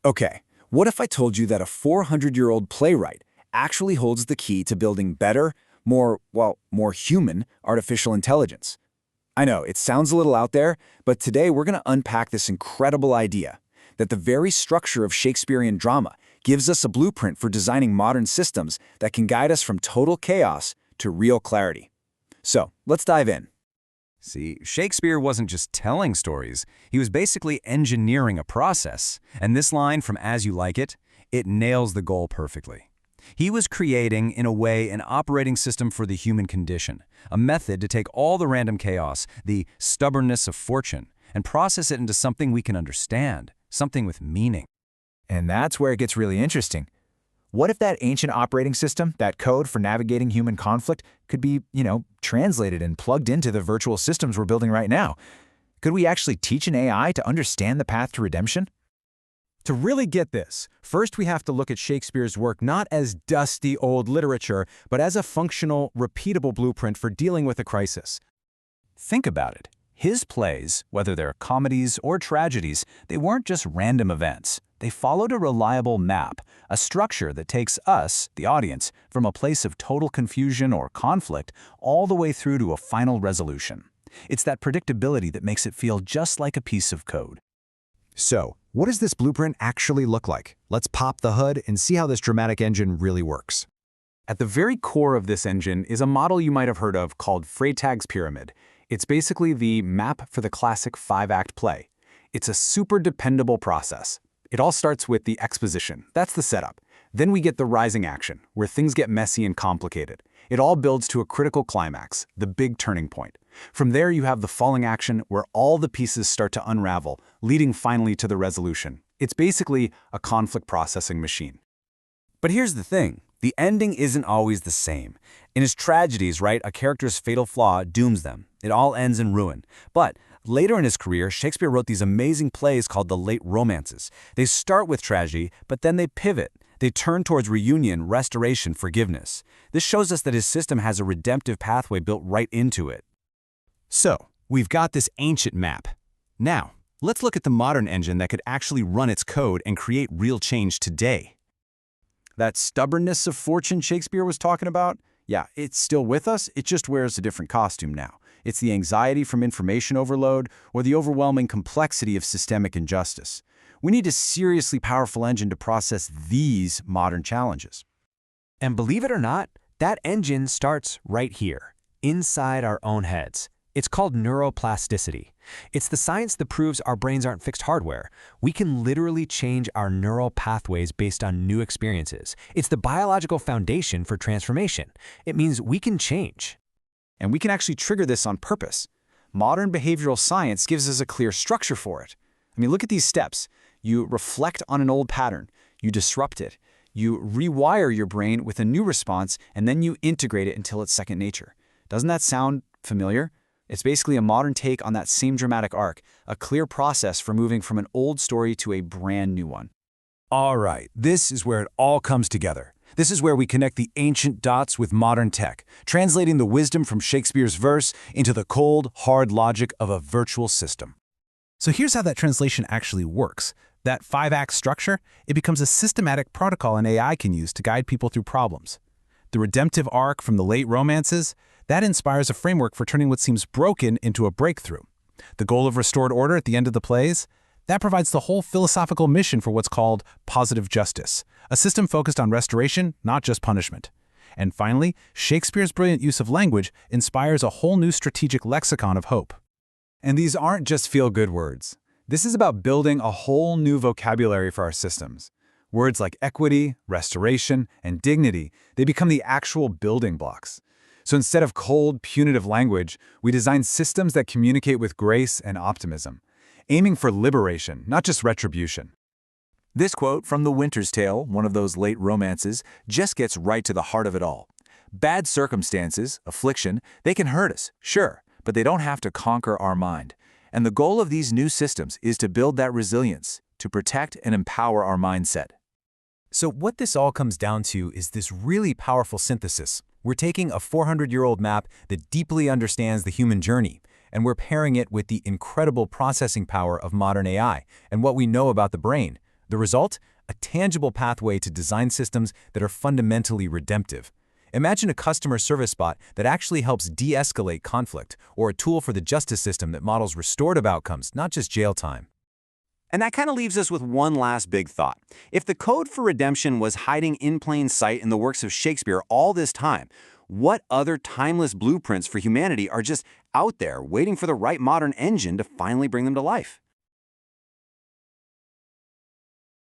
Okay, what if I told you that a 400-year-old playwright actually holds the key to building better, more human artificial intelligence? I know, it sounds a little out there, but today we're going to unpack this incredible idea that the very structure of Shakespearean drama gives us a blueprint for designing modern systems that can guide us from total chaos to real clarity. So, let's dive in. See, Shakespeare wasn't just telling stories, he was basically engineering a process. And this line from As You Like It nails the goal perfectly. He was creating, in a way, an operating system for the human condition, a method to take all the random chaos, the stubbornness of fortune, and process it into something we can understand, something with meaning. And that's where it gets really interesting. What if that ancient operating system, that code for navigating human conflict, could be, translated and plugged into the virtual systems we're building right now? Could we actually teach an AI to understand the path to redemption? To really get this, first we have to look at Shakespeare's work not as dusty old literature, but as a functional, repeatable blueprint for dealing with a crisis. Think about it. His plays, whether they're comedies or tragedies, they weren't just random events. They followed a reliable map, a structure that takes us, the audience, from a place of total confusion or conflict all the way through to a final resolution. It's that predictability that makes it feel just like a piece of code. So, what does this blueprint actually look like? Let's pop the hood and see how this dramatic engine really works. At the very core of this engine is a model you might have heard of called Freytag's Pyramid. It's basically the map for the classic 5-act play. It's a super dependable process. It all starts with the exposition. That's the setup. Then we get the rising action, where things get messy and complicated. It all builds to a critical climax, the big turning point. From there you have the falling action, where all the pieces start to unravel, leading finally to the resolution. It's basically a conflict processing machine. But here's the thing. The ending isn't always the same. In his tragedies, right, a character's fatal flaw dooms them. It all ends in ruin. But later in his career, Shakespeare wrote these amazing plays called the late romances. They start with tragedy, but then they pivot. They turn towards reunion, restoration, forgiveness. This shows us that his system has a redemptive pathway built right into it. So, we've got this ancient map. Now, let's look at the modern engine that could actually run its code and create real change today. That stubbornness of fortune Shakespeare was talking about, yeah, it's still with us, it just wears a different costume now. It's the anxiety from information overload or the overwhelming complexity of systemic injustice. We need a seriously powerful engine to process these modern challenges. And believe it or not, that engine starts right here, inside our own heads. It's called neuroplasticity. It's the science that proves our brains aren't fixed hardware. We can literally change our neural pathways based on new experiences. It's the biological foundation for transformation. It means we can change. And we can actually trigger this on purpose. Modern behavioral science gives us a clear structure for it. I mean, look at these steps. You reflect on an old pattern, you disrupt it, you rewire your brain with a new response, and then you integrate it until it's second nature. Doesn't that sound familiar? It's basically a modern take on that same dramatic arc, a clear process for moving from an old story to a brand new one. All right, this is where it all comes together. This is where we connect the ancient dots with modern tech, translating the wisdom from Shakespeare's verse into the cold, hard logic of a virtual system. So here's how that translation actually works. That 5-act structure, it becomes a systematic protocol an AI can use to guide people through problems. The redemptive arc from the late romances, that inspires a framework for turning what seems broken into a breakthrough. The goal of restored order at the end of the plays, that provides the whole philosophical mission for what's called positive justice, a system focused on restoration, not just punishment. And finally, Shakespeare's brilliant use of language inspires a whole new strategic lexicon of hope. And these aren't just feel-good words. This is about building a whole new vocabulary for our systems. Words like equity, restoration, and dignity, they become the actual building blocks. So instead of cold, punitive language, we design systems that communicate with grace and optimism, aiming for liberation, not just retribution. This quote from The Winter's Tale, one of those late romances, just gets right to the heart of it all. Bad circumstances, affliction, they can hurt us, sure, but they don't have to conquer our mind. And the goal of these new systems is to build that resilience, to protect and empower our mindset. So what this all comes down to is this really powerful synthesis. We're taking a 400-year-old map that deeply understands the human journey, and we're pairing it with the incredible processing power of modern AI and what we know about the brain. The result? A tangible pathway to design systems that are fundamentally redemptive. Imagine a customer service bot that actually helps de-escalate conflict, or a tool for the justice system that models restorative outcomes, not just jail time. And that kind of leaves us with one last big thought. If the code for redemption was hiding in plain sight in the works of Shakespeare all this time, what other timeless blueprints for humanity are just out there waiting for the right modern engine to finally bring them to life?